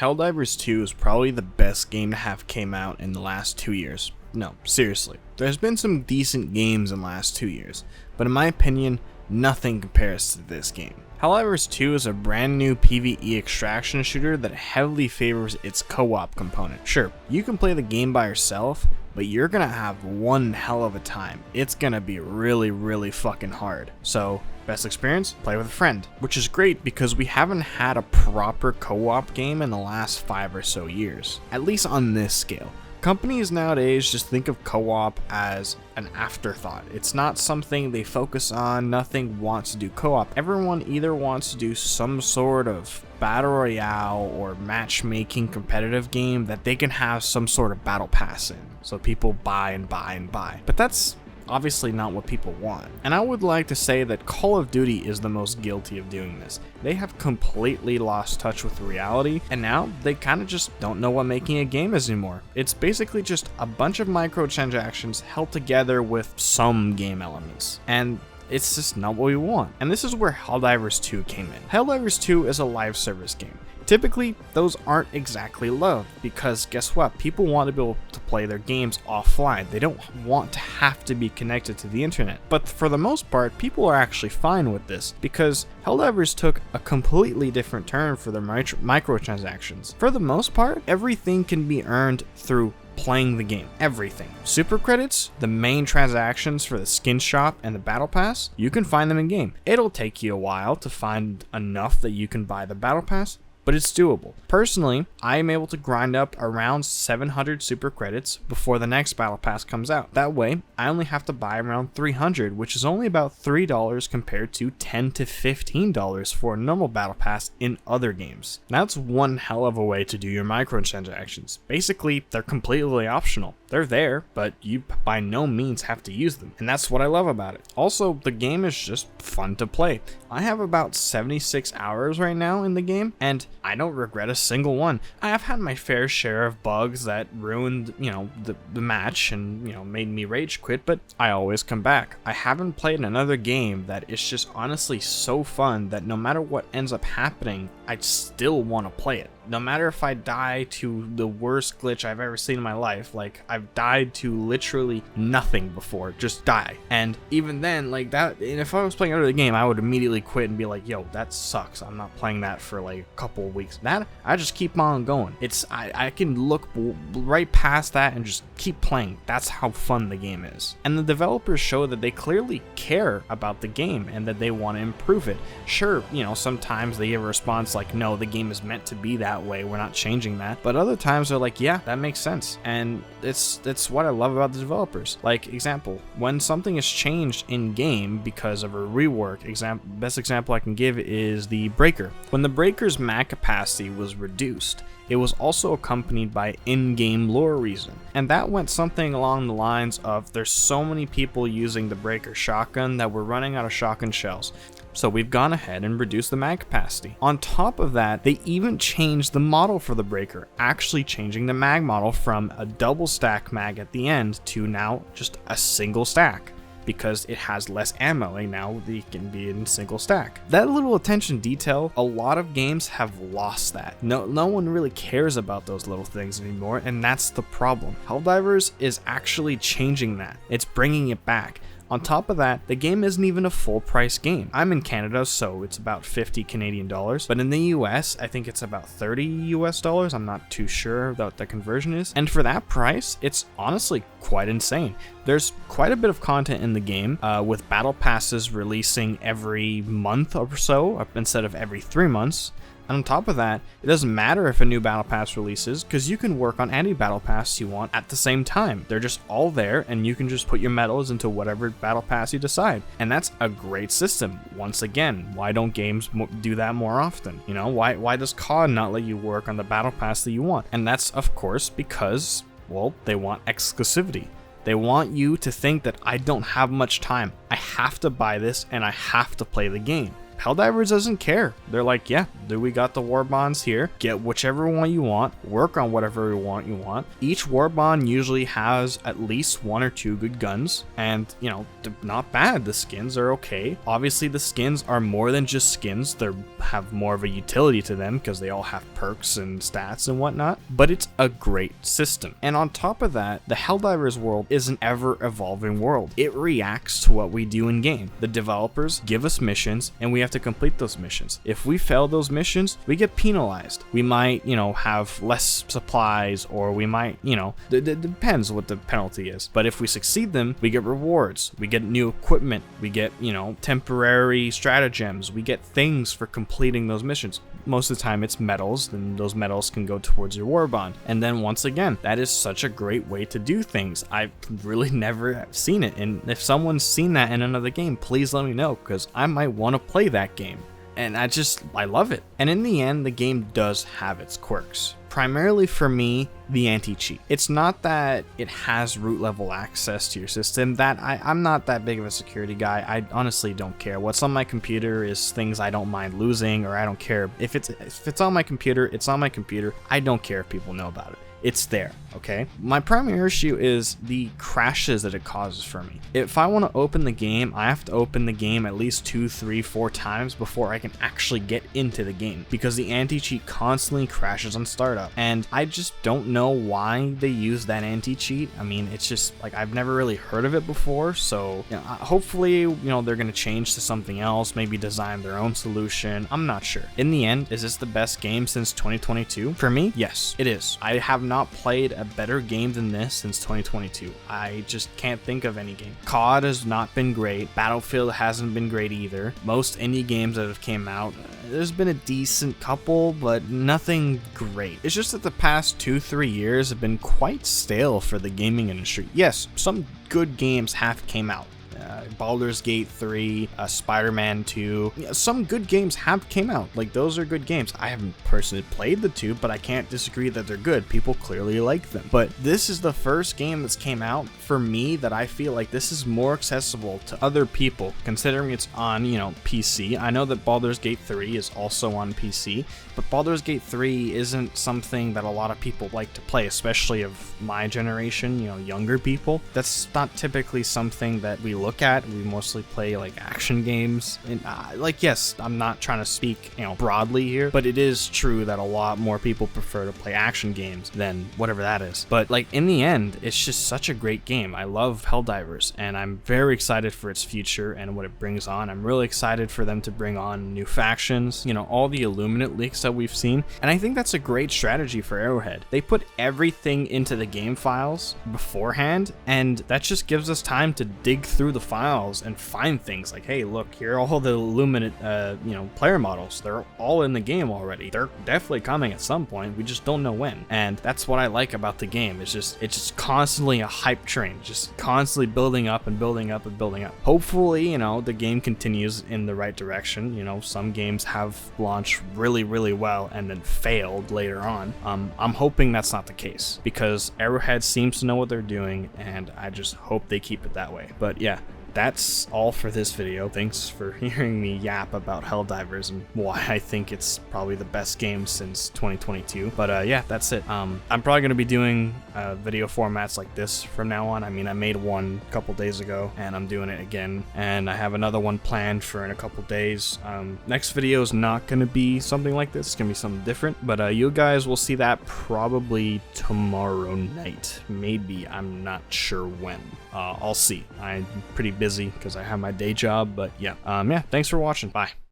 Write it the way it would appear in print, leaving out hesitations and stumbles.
Helldivers 2 is probably the best game to have came out in the last 2 years. No, seriously. There's been some decent games in the last 2 years, but in my opinion, nothing compares to this game. Helldivers 2 is a brand new PvE extraction shooter that heavily favors its co-op component. Sure, you can play the game by yourself, but you're gonna have one hell of a time. It's gonna be really fucking hard. So, best experience? Play with a friend. Which is great because we haven't had a proper co-op game in the last 5 or so years. At least on this scale. Companies nowadays just think of co-op as an afterthought. It's not something they focus on, nothing wants to do co-op. Everyone either wants to do some sort of battle royale or matchmaking competitive game that they can have some sort of battle pass in. So people buy and buy and buy. But that's obviously not what people want. And I would like to say that Call of Duty is the most guilty of doing this. They have completely lost touch with reality, and now they kind of just don't know what making a game is anymore. It's basically just a bunch of microtransactions held together with some game elements. And it's just not what we want. And this is where Helldivers 2 came in. Helldivers 2 is a live service game. Typically, those aren't exactly loved because guess what? People want to be able to play their games offline. They don't want to have to be connected to the internet. But for the most part, people are actually fine with this because Helldivers took a completely different turn for their microtransactions. For the most part, everything can be earned through playing the game. Everything. Super credits, the main transactions for the skin shop and the battle pass, you can find them in game. It'll take you a while to find enough that you can buy the battle pass, but it's doable. Personally, I am able to grind up around 700 super credits before the next battle pass comes out. That way, I only have to buy around 300, which is only about $3 compared to $10 to $15 for a normal battle pass in other games. That's one hell of a way to do your microtransactions. Basically, they're completely optional. They're there, but you by no means have to use them. And that's what I love about it. Also, the game is just fun to play. I have about 76 hours right now in the game, and I don't regret a single one. I have had my fair share of bugs that ruined, the match and, made me rage quit, but I always come back. I haven't played another game that is just honestly so fun that no matter what ends up happening, I still want to play it. No matter if I die to the worst glitch I've ever seen in my life, like I've died to literally nothing before, just die. And even then, like that, and if I was playing another game, I would immediately quit and be like, yo, that sucks. I'm not playing that for like a couple of weeks. That, I just keep on going. I can look right past that and just keep playing. That's how fun the game is. And the developers show that they clearly care about the game and that they want to improve it. Sure, sometimes they give a response like, no, the game is meant to be that way, we're not changing that. But other times they're like, yeah, that makes sense. And it's what I love about the developers. Like, example, when something is changed in game because of a rework, best example I can give is the breaker. When the breaker's mag capacity was reduced, it was also accompanied by in-game lore reason. And that went something along the lines of, there's so many people using the breaker shotgun that we're running out of shotgun shells. So we've gone ahead and reduced the mag capacity. On top of that, they even changed the model for the breaker, actually changing the mag model from a double stack mag at the end to now just a single stack, because it has less ammo and now it can be in single stack. That little attention detail, a lot of games have lost that. No one really cares about those little things anymore, and that's the problem. Helldivers is actually changing that. It's bringing it back. On top of that, the game isn't even a full price game. I'm in Canada, so it's about 50 Canadian dollars, but in the US, I think it's about 30 US dollars. I'm not too sure what the conversion is. And for that price, it's honestly quite insane. There's quite a bit of content in the game, with battle passes releasing every month or so instead of every 3 months. And on top of that, it doesn't matter if a new battle pass releases, because you can work on any battle pass you want at the same time. They're just all there, and you can just put your medals into whatever battle pass you decide. And that's a great system. Once again, why don't games do that more often? Why does COD not let you work on the battle pass that you want? And that's, of course, because, well, they want exclusivity. They want you to think that I don't have much time. I have to buy this and I have to play the game. Helldivers doesn't care. They're like, yeah, we got the war bonds here. Get whichever one you want. Work on whatever one you want. Each war bond usually has at least 1 or 2 good guns, and you know, they're not bad. The skins are okay. Obviously, the skins are more than just skins. They have more of a utility to them because they all have perks and stats and whatnot. But it's a great system. And on top of that, the Helldivers world is an ever-evolving world. It reacts to what we do in game. The developers give us missions, and we have to complete those missions. If we fail those missions, we get penalized. We might, you know, have less supplies, or we might, you know, it depends what the penalty is. But if we succeed them, we get rewards. We get new equipment. We get, you know, temporary stratagems. We get things for completing those missions. Most of the time it's medals, and those medals can go towards your war bond. And then once again, that is such a great way to do things. I've really never seen it. And if someone's seen that in another game, please let me know, because I might want to play that game. And I love it. And in the end, the game does have its quirks. Primarily for me, the anti-cheat. It's not that it has root level access to your system. That I'm not that big of a security guy. I honestly don't care. What's on my computer is things I don't mind losing, or I don't care. If it's on my computer, it's on my computer. I don't care if people know about it. It's there, okay? My primary issue is the crashes that it causes for me. If I want to open the game, I have to open the game at least 2, 3, 4 times before I can actually get into the game, because the anti-cheat constantly crashes on startup. And I just don't know why they use that anti-cheat. I mean, it's just like, I've never really heard of it before, so you know, hopefully, you know, they're going to change to something else, maybe design their own solution. I'm not sure. In the end, is this the best game since 2022? For me, yes, it is. I have not played a better game than this since 2022. I just can't think of any game. COD has not been great. Battlefield hasn't been great either. Most indie games that have came out, there's been a decent couple, but nothing great. It's just that the past 2-3 years have been quite stale for the gaming industry. Yes, some good games have came out. Baldur's Gate 3, Spider-Man 2. Yeah, some good games have came out. Like, those are good games. I haven't personally played the two, but I can't disagree that they're good. People clearly like them. But this is the first game that's came out for me that I feel like this is more accessible to other people, considering it's on, you know, PC. I know that Baldur's Gate 3 is also on PC, but Baldur's Gate 3 isn't something that a lot of people like to play, especially of my generation, you know, younger people. That's not typically something that we look at. We mostly play like action games, and like, yes, I'm not trying to speak, you know, broadly here, but it is true that a lot more people prefer to play action games than whatever that is. But like, in the end, it's just such a great game. I love Helldivers, and I'm very excited for its future and what it brings on. I'm really excited for them to bring on new factions, you know, all the Illuminate leaks that we've seen, and I think that's a great strategy for Arrowhead. They put everything into the game files beforehand, and that just gives us time to dig through the files and find things like, hey, look, here are all the Illuminate you know, player models. They're all in the game already. They're definitely coming at some point. We just don't know when. And that's what I like about the game. It's just constantly a hype train, just constantly building up and building up and building up. Hopefully, you know, the game continues in the right direction. You know, some games have launched really, really well and then failed later on. I'm hoping that's not the case, because Arrowhead seems to know what they're doing, and I just hope they keep it that way. But yeah, that's all for this video. Thanks for hearing me yap about Helldivers and why I think it's probably the best game since 2022. But yeah, that's it. I'm probably going to be doing video formats like this from now on. I mean, I made one a couple days ago, and I'm doing it again, and I have another one planned for in a couple days. Next video is not going to be something like this. It's going to be something different, but you guys will see that probably tomorrow night. Maybe. I'm not sure when. I'll see. I'm pretty busy because I have my day job, but yeah. Yeah, thanks for watching. Bye.